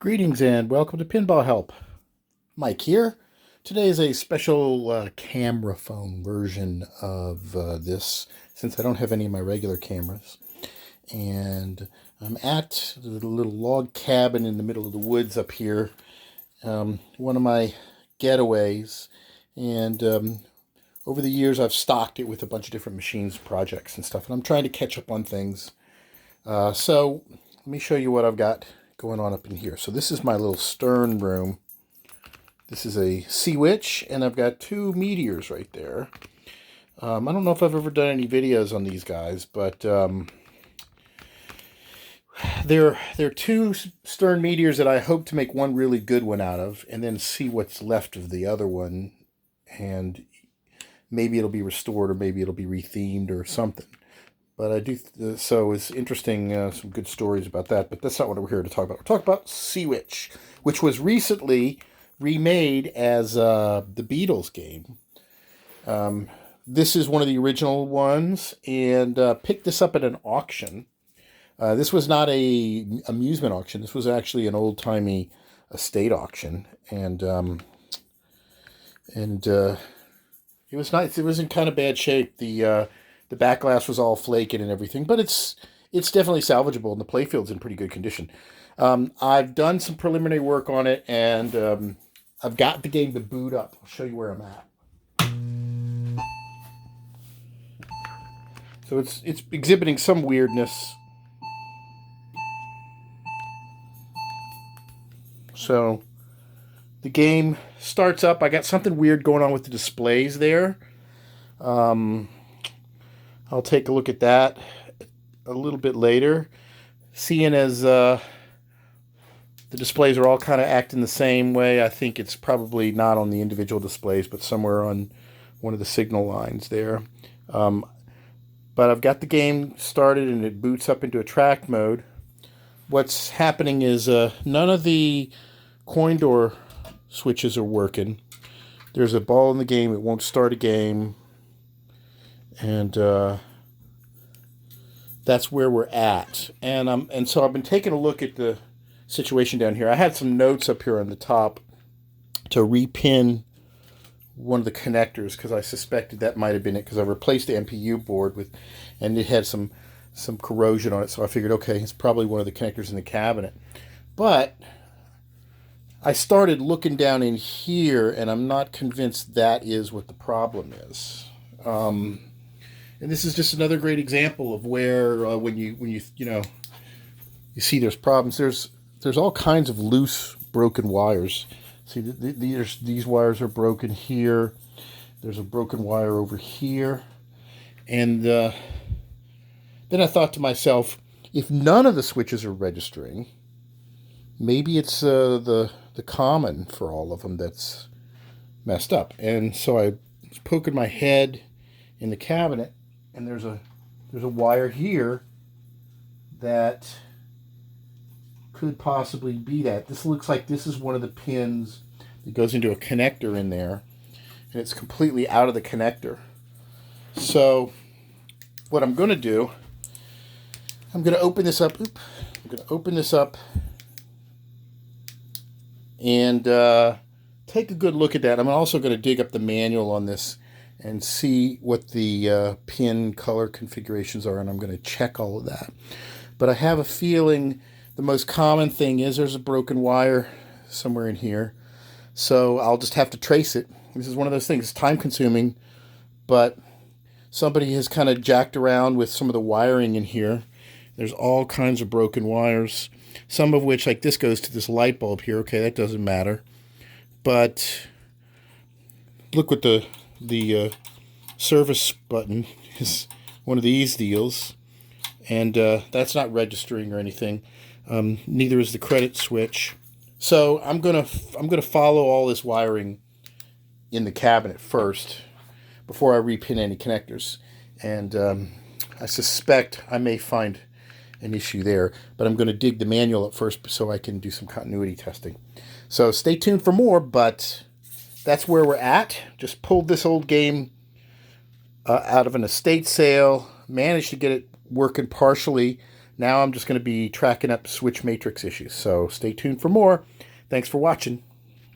Greetings and welcome to PinballHelp. Mike here. Today is a special camera phone version of this, since I don't have any of my regular cameras. And I'm at the little log cabin in the middle of the woods up here, one of my getaways. And over the years I've stocked it with a bunch of different machines, projects and stuff, and I'm trying to catch up on things. So let me show you what I've got going on up in here. So this is my little stern room. This is a Seawitch, and I've got two meteors right there. I don't know if I've ever done any videos on these guys, but they're two stern meteors that I hope to make one really good one out of, and then see what's left of the other one, and maybe it'll be restored, or maybe it'll be rethemed or something. But I do, so it's interesting, some good stories about that. But that's not what we're here to talk about. We're talking about Seawitch, which was recently remade as the Beatles game. This is one of the original ones, and picked this up at an auction. This was not a amusement auction. This was actually an old-timey estate auction, and it was nice. It was in kind of bad shape. The back glass was all flaking and everything, but it's definitely salvageable, and the playfield's in pretty good condition. I've done some preliminary work on it, and I've got the game to boot up. I'll show you where I'm at. So it's exhibiting some weirdness. So the game starts up. I got something weird going on with the displays there. I'll take a look at that a little bit later. Seeing as the displays are all kind of acting the same way, I think it's probably not on the individual displays, but somewhere on one of the signal lines there. But I've got the game started, and it boots up into attract mode. What's happening is none of the coin door switches are working. There's a ball in the game. It won't start a game. And that's where we're at. And so I've been taking a look at the situation down here. I had some notes up here on the top to repin one of the connectors, because I suspected that might have been it, because I replaced the MPU board with, and it had some corrosion on it. So I figured, okay, it's probably one of the connectors in the cabinet. But I started looking down in here, and I'm not convinced that is what the problem is. And this is just another great example of where when you see there's problems. There's all kinds of loose, broken wires. See, these wires are broken here. There's a broken wire over here, and then I thought to myself, if none of the switches are registering, maybe it's the common for all of them that's messed up. And so I was poking my head in the cabinet, and there's a wire here that could possibly be that. This looks like this is one of the pins that goes into a connector in there, and it's completely out of the connector. So what I'm going to do, I'm going to open this up. I'm going to open this up and take a good look at that. I'm also going to dig up the manual on this and see what the pin color configurations are, and I'm going to check all of that. But I have a feeling the most common thing is there's a broken wire somewhere in here, so I'll just have to trace it. This is one of those things, it's time consuming, but somebody has kind of jacked around with some of the wiring in here. There's all kinds of broken wires, some of which, like this, goes to this light bulb here. Okay, that doesn't matter, but look what the service button is one of these deals, and that's not registering or anything. Neither is the credit switch. So I'm gonna follow all this wiring in the cabinet first before I repin any connectors, and I suspect I may find an issue there, but I'm going to dig the manual up first so I can do some continuity testing. So stay tuned for more, but that's where we're at. Just pulled this old game out of an estate sale, managed to get it working partially, Now I'm just going to be tracking up switch matrix issues. So stay tuned for more. Thanks for watching.